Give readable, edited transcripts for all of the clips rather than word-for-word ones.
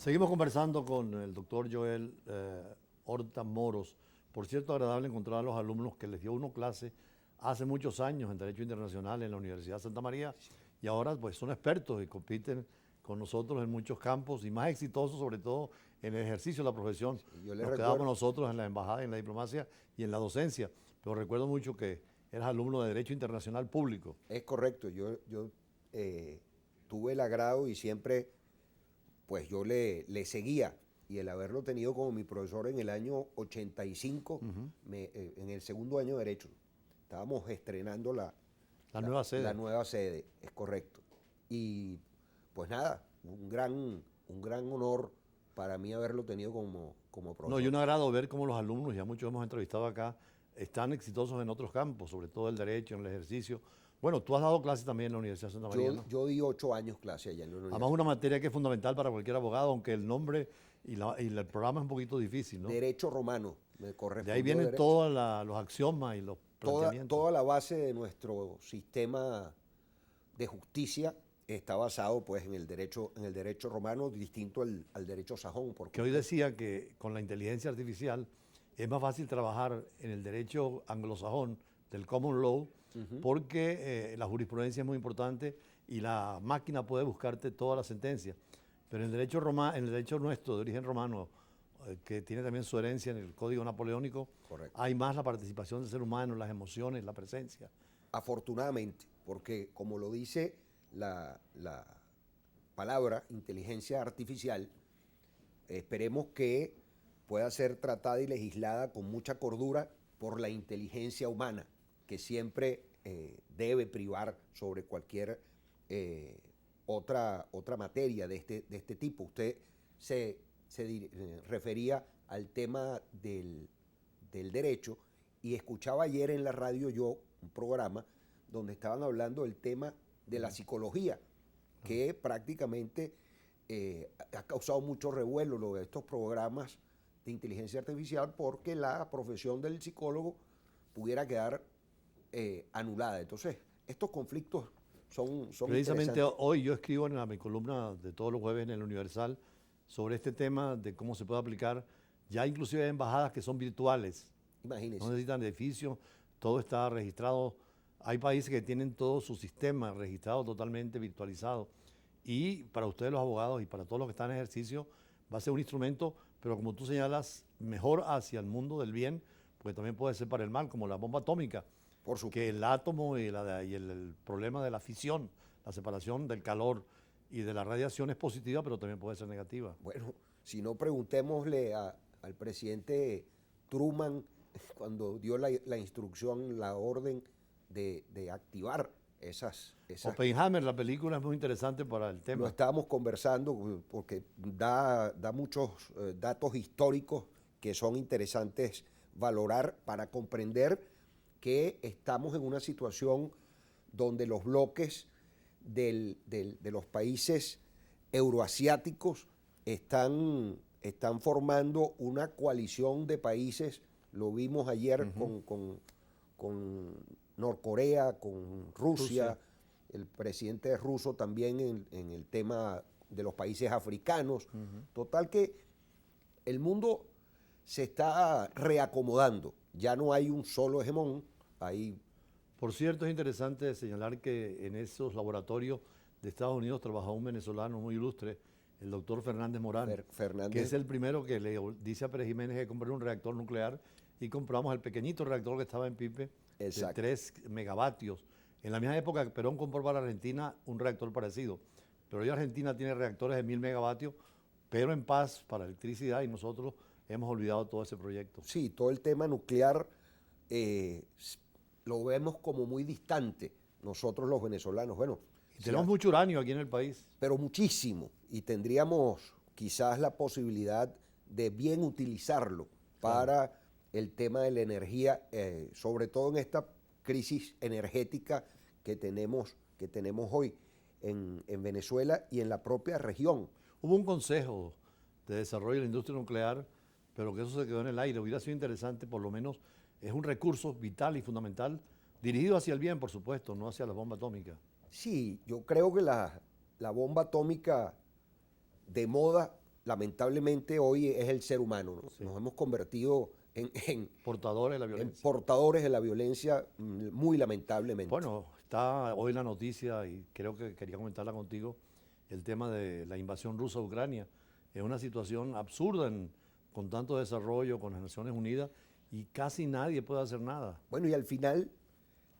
Seguimos conversando con el doctor Joel Horta Moros. Por cierto, agradable encontrar a los alumnos que les dio uno clase hace muchos años en Derecho Internacional en la Universidad de Santa María y ahora pues son expertos y compiten con nosotros en muchos campos y más exitosos sobre todo en el ejercicio de la profesión. Yo le Nos recuerdo, quedamos nosotros en la embajada, en la diplomacia y en la docencia, pero recuerdo mucho que eras alumno de Derecho Internacional Público. es correcto, yo tuve el agrado y siempre pues yo le seguía y el haberlo tenido como mi profesor en el año 85, en el segundo año de Derecho, estábamos estrenando La nueva sede. la nueva sede, es correcto. Y pues nada, un gran honor para mí haberlo tenido como No, y profesor. un agrado ver cómo los alumnos, ya muchos hemos entrevistado acá, están exitosos en otros campos, sobre todo el derecho, en el ejercicio. Bueno, tú has dado clases también en la Universidad de Santa María, Yo, ¿no? yo di 8 años clase allá en la Además, universidad. una materia que es fundamental para cualquier abogado, aunque el nombre y el programa es un poquito difícil, ¿no? Derecho romano, me De ahí correspondió vienen derecho. todos los axiomas y los planteamientos. Toda la base de nuestro sistema de justicia está basado pues en el derecho romano, distinto al derecho sajón, por Que hoy supuesto. decía que con la inteligencia artificial es más fácil trabajar en el derecho anglosajón del common law porque la jurisprudencia es muy importante y la máquina puede buscarte toda la sentencia. Pero en el derecho nuestro de origen romano, que tiene también su herencia en el Código Napoleónico, Correcto. hay más la participación del ser humano, las emociones, la presencia. Afortunadamente, porque como lo dice la palabra inteligencia artificial, esperemos que pueda ser tratada y legislada con mucha cordura por la inteligencia humana, que siempre debe privar sobre cualquier otra materia de este tipo. Usted se refería al tema del derecho y escuchaba ayer en la radio yo un programa donde estaban hablando del tema de la psicología, que prácticamente ha causado mucho revuelo lo de estos programas de inteligencia artificial porque la profesión del psicólogo pudiera quedar anulada. Entonces, estos conflictos son Precisamente interesantes. hoy yo escribo en mi columna de todos los jueves en el Universal sobre este tema de cómo se puede aplicar. Ya inclusive hay embajadas que son virtuales, no Imagínense. necesitan edificios, todo está registrado. Hay países que tienen todo su sistema registrado totalmente virtualizado. Y para ustedes los abogados y para todos los que están en ejercicio va a ser un instrumento, pero como tú señalas, mejor hacia el mundo del bien, porque también puede ser para el mal, como la bomba atómica, Por que supuesto. el átomo y el problema de la fisión, la separación del calor y de la radiación es positiva, pero también puede ser negativa. Bueno, si no, preguntémosle al presidente Truman cuando dio la instrucción, la orden de activar esas. Oppenheimer, la película es muy interesante para el Lo tema. estábamos conversando porque da muchos datos históricos que son interesantes valorar para comprender que estamos en una situación donde los bloques de los países euroasiáticos están formando una coalición de países. Lo vimos ayer con Norcorea, con Rusia, el presidente ruso también en el tema de los países africanos. Total que el mundo se está reacomodando. Ya no hay un solo hegemón, hay. Por cierto, es interesante señalar que en esos laboratorios de Estados Unidos trabajó un venezolano muy ilustre, el doctor Fernández Morán, que Fernández. es el primero que le dice a Pérez Jiménez que compre un reactor nuclear y compramos el pequeñito reactor que estaba en Pipe de Exacto. 3 megavatios. En la misma época, Perón compró para Argentina un reactor parecido, pero hoy Argentina tiene reactores de 1000 megavatios, pero en paz para electricidad y nosotros hemos olvidado todo ese proyecto. Sí, todo el tema nuclear eh, lo vemos como muy distante nosotros los venezolanos. Bueno, Y tenemos mucho uranio aquí en el país. pero muchísimo. Y tendríamos quizás la posibilidad de bien utilizarlo para el tema de la energía, sobre todo en esta crisis energética que tenemos hoy en Venezuela y en la propia región. Hubo un consejo de desarrollo de la industria nuclear, pero que eso se quedó en el aire. Hubiera sido interesante, por lo menos, es un recurso vital y fundamental, dirigido hacia el bien, por supuesto, no hacia la bomba atómica. Sí, yo creo que la bomba atómica de moda lamentablemente hoy es el ser humano, ¿no? Nos hemos convertido en Portadores de la violencia. portadores de la violencia, muy lamentablemente. Bueno, está hoy la noticia, y creo que quería comentarla contigo, el tema de la invasión rusa a Ucrania. Es una situación absurda con tanto desarrollo, con las Naciones Unidas, y casi nadie puede hacer nada. Bueno, y al final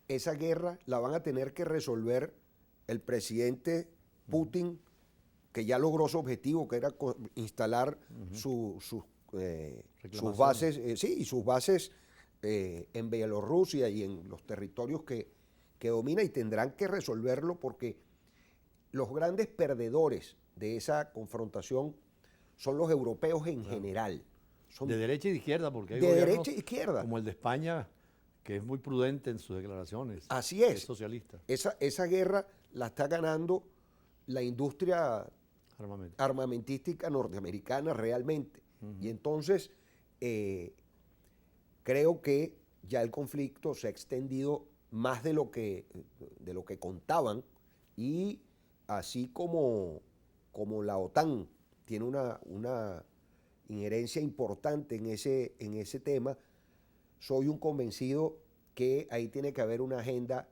esa guerra la van a tener que resolver el presidente Putin, que ya logró su objetivo, que era instalar sus bases, y sus bases en Bielorrusia y en los territorios que domina, y tendrán que resolverlo porque los grandes perdedores de esa confrontación son los europeos en general. Son de derecha y de izquierda, porque hay de gobiernos derecha e izquierda. como el de España, que es muy prudente en sus declaraciones. Así es. Es socialista. Esa guerra la está ganando la industria armamentística norteamericana realmente. Y entonces creo que ya el conflicto se ha extendido más de lo que contaban, y así como la OTAN tiene una injerencia importante en ese tema, soy un convencido que ahí tiene que haber una agenda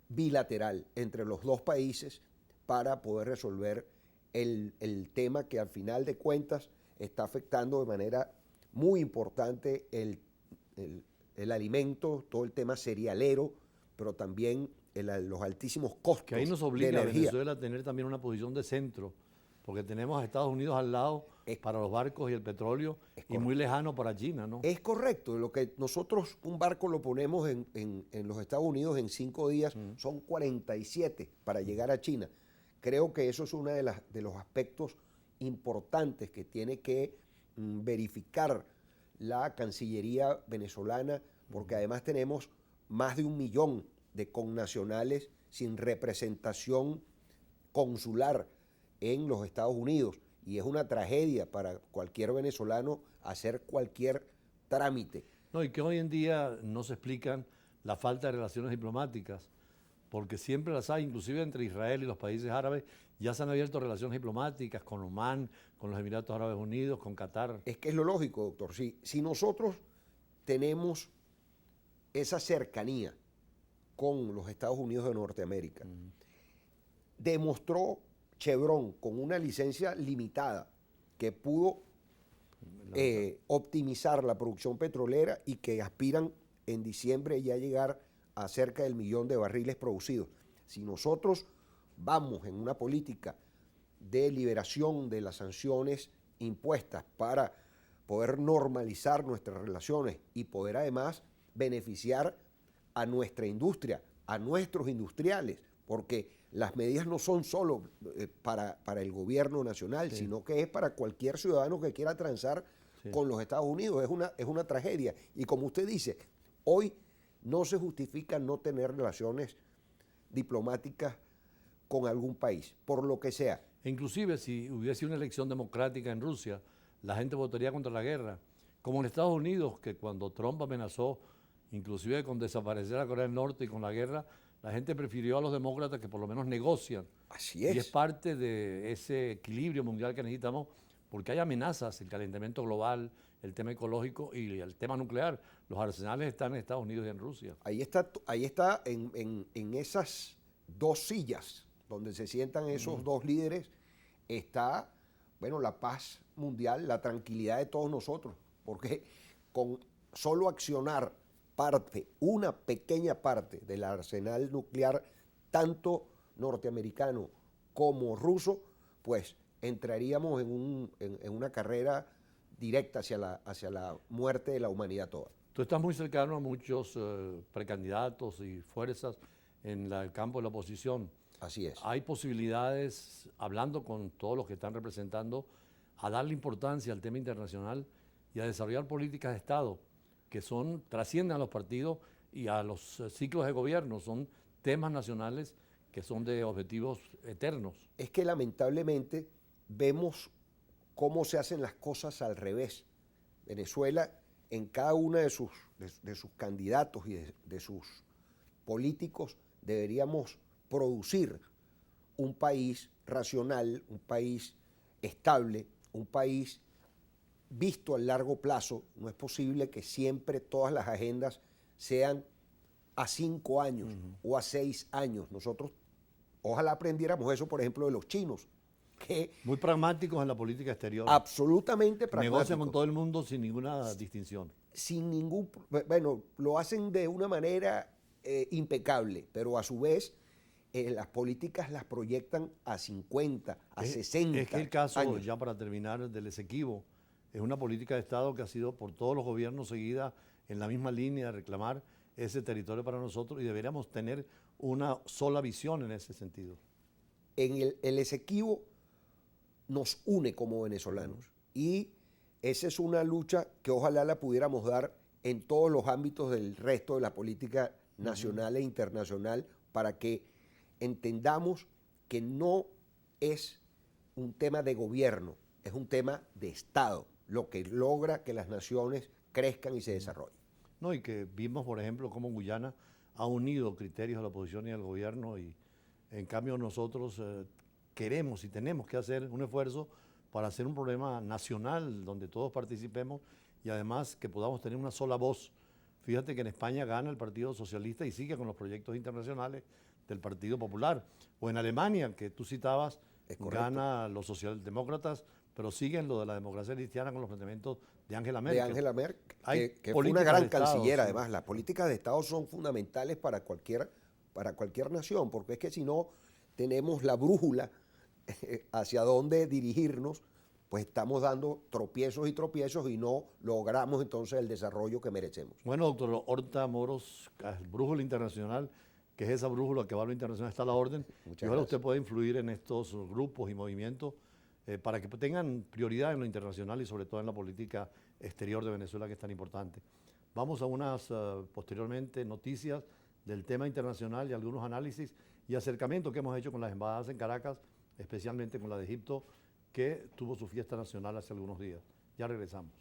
bilateral entre los dos países para poder resolver el tema que al final de cuentas está afectando de manera muy importante el alimento, todo el tema cerealero, pero también los altísimos costos que ahí nos de obliga a energía. Venezuela a tener también una posición de centro, porque tenemos a Estados Unidos al lado para los barcos y el petróleo, y muy lejano para China, ¿no? Es correcto. Lo que nosotros, un barco lo ponemos en los Estados Unidos en 5 días, son 47 para llegar a China. Creo que eso es uno de los aspectos importantes que tiene que verificar la Cancillería venezolana, porque además tenemos más de 1 millón de connacionales sin representación consular en los Estados Unidos, y es una tragedia para cualquier venezolano hacer cualquier trámite. No, y que hoy en día no se explican la falta de relaciones diplomáticas, porque siempre las hay, inclusive entre Israel y los países árabes. Ya se han abierto relaciones diplomáticas con Omán, con los Emiratos Árabes Unidos, con Qatar. Es que es lo lógico, doctor. Si nosotros tenemos esa cercanía con los Estados Unidos de Norteamérica, demostró Chevron con una licencia limitada que pudo optimizar la producción petrolera, y que aspiran en diciembre ya llegar a cerca del 1 millón de barriles producidos. Si nosotros vamos en una política de liberación de las sanciones impuestas para poder normalizar nuestras relaciones y poder además beneficiar a nuestra industria, a nuestros industriales, porque las medidas no son solo para el gobierno nacional, sino que es para cualquier ciudadano que quiera transar con los Estados Unidos. Es una tragedia. Y como usted dice, hoy no se justifica no tener relaciones diplomáticas con algún país, por lo que sea. E inclusive si hubiese una elección democrática en Rusia, la gente votaría contra la guerra. Como en Estados Unidos, que cuando Trump amenazó inclusive con desaparecer a Corea del Norte y con la guerra, la gente prefirió a los demócratas, que por lo menos negocian. Así es. Y es parte de ese equilibrio mundial que necesitamos, porque hay amenazas, el calentamiento global, el tema ecológico y el tema nuclear. Los arsenales están en Estados Unidos y en Rusia. Ahí está en esas dos sillas donde se sientan esos dos líderes, está, bueno, la paz mundial, la tranquilidad de todos nosotros, porque con solo accionar una pequeña parte del arsenal nuclear, tanto norteamericano como ruso, pues entraríamos en una carrera directa hacia la muerte de la humanidad toda. Tú estás muy cercano a muchos precandidatos y fuerzas en el campo de la oposición. Así es. Hay posibilidades, hablando con todos los que están representando, a darle importancia al tema internacional y a desarrollar políticas de Estado que trascienden a los partidos y a los ciclos de gobierno. Son temas nacionales que son de objetivos eternos. Es que lamentablemente vemos cómo se hacen las cosas al revés. Venezuela, en cada uno de sus candidatos y de sus políticos, deberíamos producir un país racional, un país estable, un país visto a largo plazo. No es posible que siempre todas las agendas sean a 5 años o a 6 años. Nosotros ojalá aprendiéramos eso, por ejemplo, de los chinos, que Muy pragmáticos en la política exterior. absolutamente Negocian con pragmáticos, todo el mundo sin ninguna distinción. sin ningún, bueno, lo hacen de una manera impecable, pero a su vez las políticas las proyectan a 50, a 60 Es que el caso, años. ya para terminar, del Esequibo, es una política de Estado que ha sido por todos los gobiernos seguida en la misma línea de reclamar ese territorio para nosotros y deberíamos tener una sola visión en ese sentido. En el Esequibo nos une como venezolanos y esa es una lucha que ojalá la pudiéramos dar en todos los ámbitos del resto de la política nacional e internacional para que entendamos que no es un tema de gobierno, es un tema de Estado, lo que logra que las naciones crezcan y se desarrollen. No, y que vimos, por ejemplo, cómo Guyana ha unido criterios de la oposición y del gobierno y en cambio nosotros queremos y tenemos que hacer un esfuerzo para hacer un problema nacional donde todos participemos y además que podamos tener una sola voz. Fíjate que en España gana el Partido Socialista y sigue con los proyectos internacionales del Partido Popular. O en Alemania, que tú citabas, gana los socialdemócratas, pero siguen lo de la democracia cristiana con los planteamientos de Angela Merkel. De Angela Merkel, Hay que fue una políticas gran de Estado, canciller, sí. además. Las políticas de Estado son fundamentales para cualquier nación, porque es que si no tenemos la brújula hacia dónde dirigirnos, pues estamos dando tropiezos y no logramos entonces el desarrollo que merecemos. Bueno, doctor Horta Moros, brújula internacional, que es esa brújula que va a lo internacional, está a la orden. Muchas Y ahora gracias. usted puede influir en estos grupos y movimientos para que tengan prioridad en lo internacional y sobre todo en la política exterior de Venezuela, que es tan importante. Vamos a unas posteriormente noticias del tema internacional y algunos análisis y acercamientos que hemos hecho con las embajadas en Caracas, especialmente con la de Egipto, que tuvo su fiesta nacional hace algunos días. Ya regresamos.